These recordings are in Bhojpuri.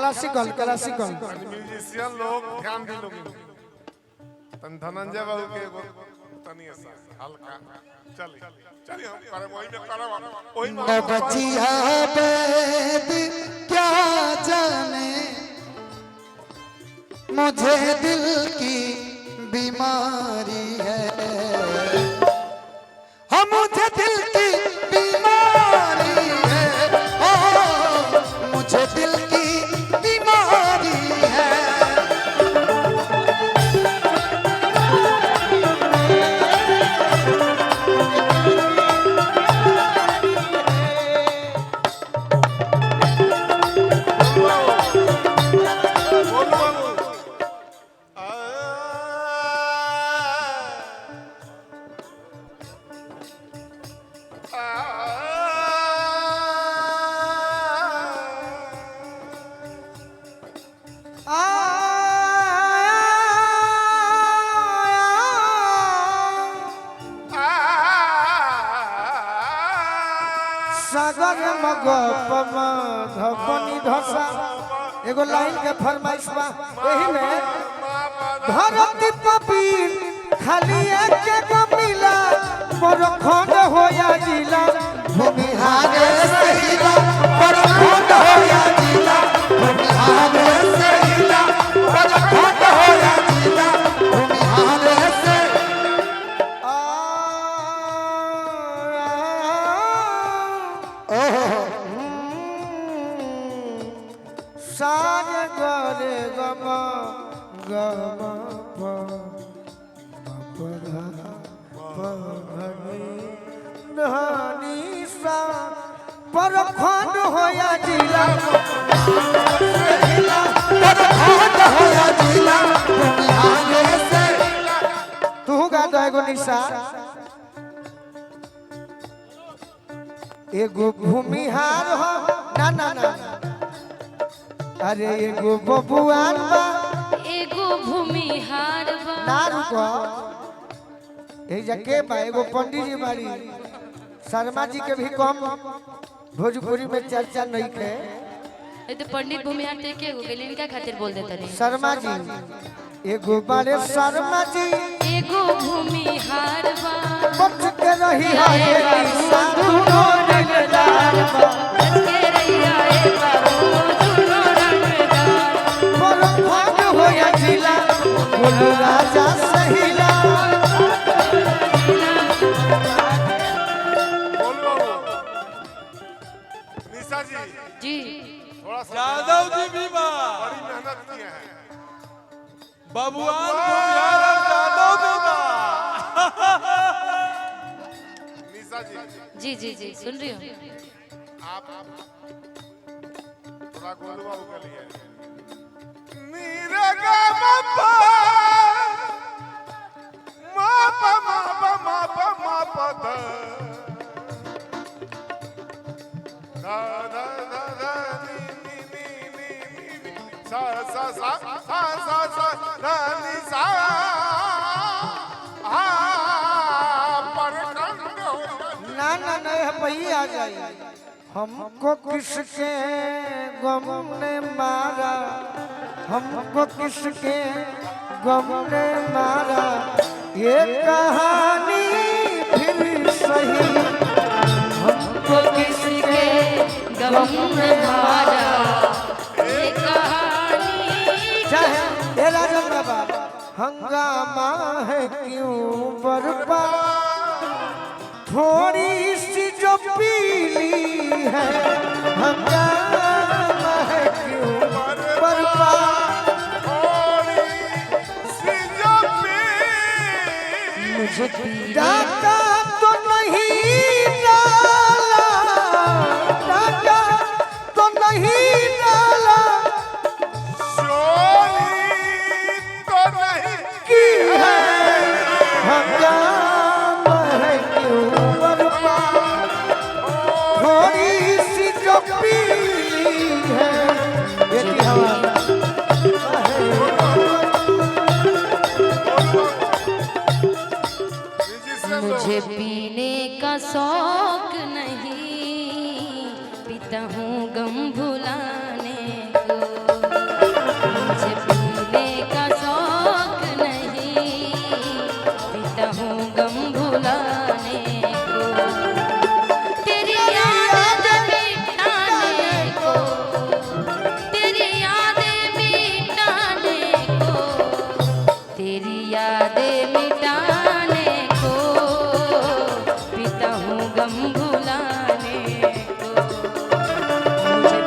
क्लासिकल क्लासिकल म्यूजिशियन लोग ध्यान दी लोग तन धनंजय बाबू के एगो तनी ऐसा हल्का चल चल हम करे वही में करब वही में न बचिया बेद क्या जाने मुझे दिल की बीमारी है हाँ मुझे दिल की बीमारी है ओ मुझे दिल की बीमारी है सागर मगपम धपनी धसा एगो लाइन के फरमाइश बा एही में धरती पपीर खाली एक गो मिला पर खंड होया जिला भूमिहार सहिला पर खंड होया जिला भूमिहार सहिला पर खंड होया जिला भूमिहार से सागर गम गम धनी सा पर खंड होया जिला पर खंड होया जिला भूमिहार से तू गा दो एगो निशा एगो भूमिहार हो ना ना ना अरे एगो बबुआन बा एगो भूमिहार बा ना रुको ए जके बा एगो पंडित जी बाड़ी शर्मा जी के भी कम भोजपुरी में चर्चा नहीं के ए तो पंडित भूमिहार ते के हो गेल इनका खातिर बोल देता नहीं शर्मा जी एगो बारे शर्मा जी एगो भूमिहार बा बच के रही है ये निशा दुनो दिलदार बा बच के रहिया ए बाबू दुनो रंगदार पर खंड होया जिला बोल राजा सहिला बोलो निशा जी जी थोड़ा सा यादव जी भी बा बड़ी मेहनत किए हैं बबुआन भूमिहार और यादव भी बा निशा जी जी जी सुन रही हूँ आप थोड़ा गोलू बाबू के लिए नीरे गा मापा मापा मापा मापा मापा दा दा दा दा नी नी नी नी नी सा सा सा सा सा सा दा नी सा आ पर कंड हो ना ना ना है पही आ जाए हमको किसके गम ने मारा हमको किसके गम ने मारा ये कहानी फिर सही हमको किसके गम में मारा ये कहानी चाहे ये राजन बाबा हंगामा है क्यों बर्बाद थोड़ी सी जो पीली है हंगामा है क्यों बर्बाद मुझे डाका तो नहीं डाला डाका तो नहीं डाला की है हंगामा है क्यों बर्बाद थोड़ी सी जो पीली है ये की हवा मुझे पीने का शौक नहीं पीता हूँ गम भुलाने को मुझे पीने का शौक नहीं, पीता हूँ गम भुलाने को, तेरी याद मिटाने को, तेरी यादें मिटाने को, तेरी यादें मिटाने को, पीता हूँ गम भुलाने को। मुझे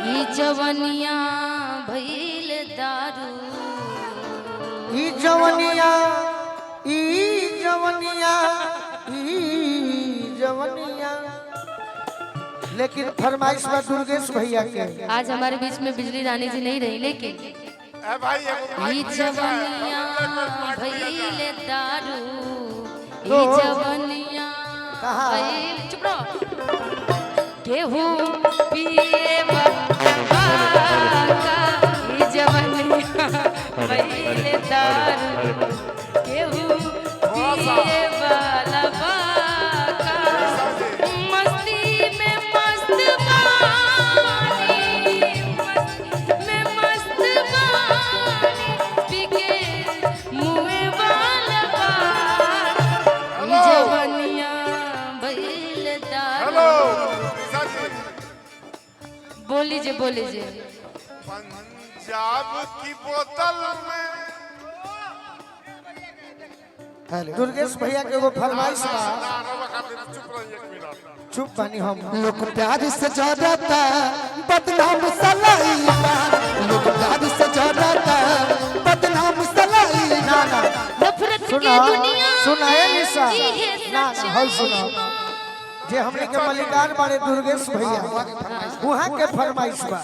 ई जवनिया भइल दारू, ई जवनिया ई जवनिया ई जवनिया। लेकिन फरमाइश में दुर्गेश भैया के आज हमारे बीच में बिजली रानी जी नहीं रही, लेकिन ए भाई एगो ई माइक दिया जाए। जवनिया भइल दारू, ई तो जवनिया कहाँ? भइल, चुप रहो, केहू पिए बका, ई जवनिया भइल दारू, केहू पिए वाला बाका, मस्ती में मस्त बानी, मस्ती में मस्त बानी, पीके मुँह वाला बानी, ई जवनिया भइल हेलो दारू। निशा जी, बोल लीजिए, बोल लीजिए। पंजाब की बोतल में दुर्गेश भैया के एगो फरमाइश बा। ना रवा खातिर चुप रहिए एक मिनट। चुप बानी हम। लोग प्यार से जरता बदनाम सलाइबा, लोग प्यार से जरता बदनाम सलाइबा। ना ना नफरत के सुना दुनिया सुना है निशा। जी है ना ना हम सुना जे हमने के मलिकार बारे दुर्गेश भैया वहाँ के फरमाइश बा।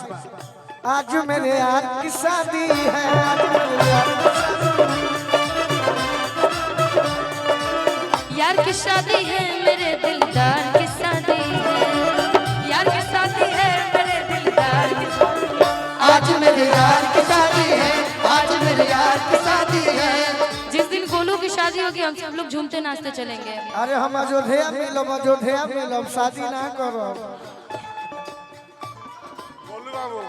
आज मेरे यार की शादी है, आज मेरे यार की यार की शादी है, मेरे दिलदार की शादी है, यार की शादी है, मेरे दिलदार की शादी है। आज मेरे यार की शादी है, आज मेरे यार की शादी है। जिस दिन गोलू की शादी होगी हम सब लोग झूमते नाचते चलेंगे। अरे हम अयोध्या मिलब, अयोध्या मिलब, शादी ना करो। बोलू बाबू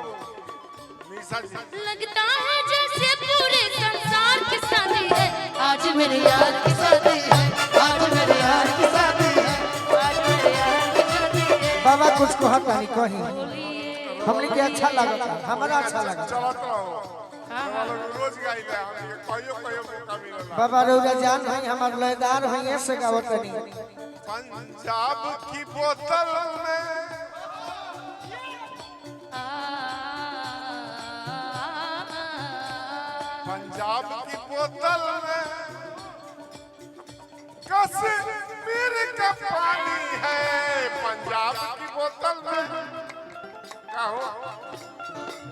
निशा जी, लगता है जैसे पूरे संसार की शादी है, आज मेरे यार की शादी है, आज मेरे यार की शादी है। आज मेरे यार की शादी है। बाबा कुछ कहता नहीं कहीं हमने के अच्छा लगा, हमारा अच्छा लगा। चलत रहो। रोज गाई ले हम ये कहियो कहियो मौका मिलेला। बाबा रौरा जान है हमार लयदार है ऐसे गावत नहीं। पंजाब की बोतल में पंजाब की बोतल में कश्मीर का पानी है, पंजाब की बोतल में क्या हो?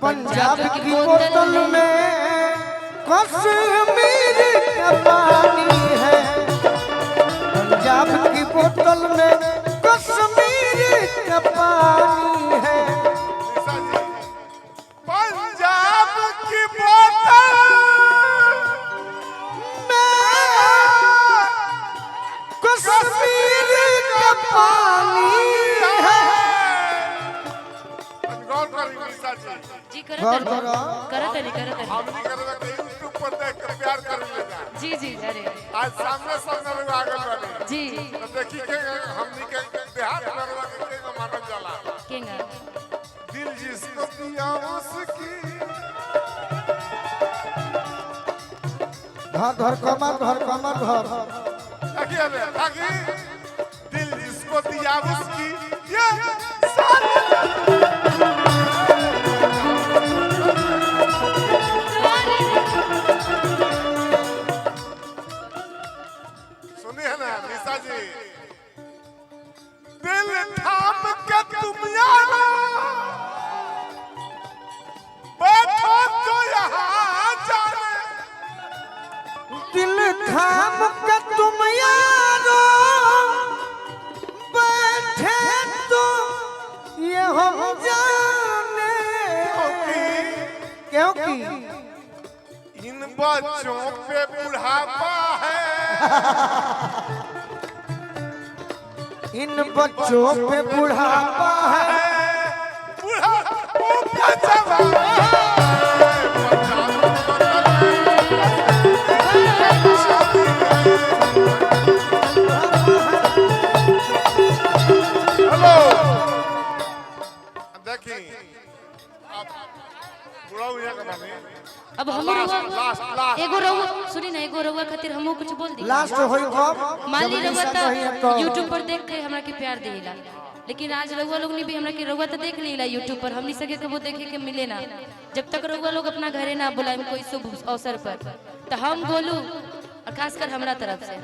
पंजाब की बोतल में कश्मीर का पानी है, पंजाब की बोतल में कश्मीर का पानी है। निशा जी, पंजाब की बोतल कश्मीर का पानी है। गौर करी निशा जी, जी गौर करो। करत नहीं हम नहीं करते कि यूट्यूब पर देख कर प्यार कर लेगा। जी जी, अरे आज सामने सामने लोग आगे बढ़े जी तो देखी के हमनी के देहात में रह के मानव जाला केंगा दिल जिसको दिया उसकी धर धर कमर धर कमर धर। देखिए बे ताकि दिल जिसको दिया उसकी ये सारी सुनिए ना निशा जी, दिल थाम के तुम यारो बैठो तो यहाँ जाने दिल थाम के तुम यारो बैठे तो ये हम जाने, क्योंकि इन बच्चों पे बुढ़ापा है इन बच्चों पे बुढ़ापा है बूढ़ा ऊपर जवान हेलो देखी अब बुढ़ा हुआ का बानी अब हम लास्ट एगो रहुआ सुनी ना एगो रहुआ खातिर हमहू कुछ बोल दी लास्ट होई कब मान ली जब रहुआ निशा कही है तो YouTube पर देख के हमरा के प्यार देला लेकिन आज रहुआ लोग ने भी हमरा के रहुआ तो देख लेला YouTube पर हमनी सके कबो देखे के मिले ना जब तक रहुआ लोग अपना घरे ना बुलाए कोई शुभ अवसर पर तो हम बोलू और खासकर हमरा तरफ से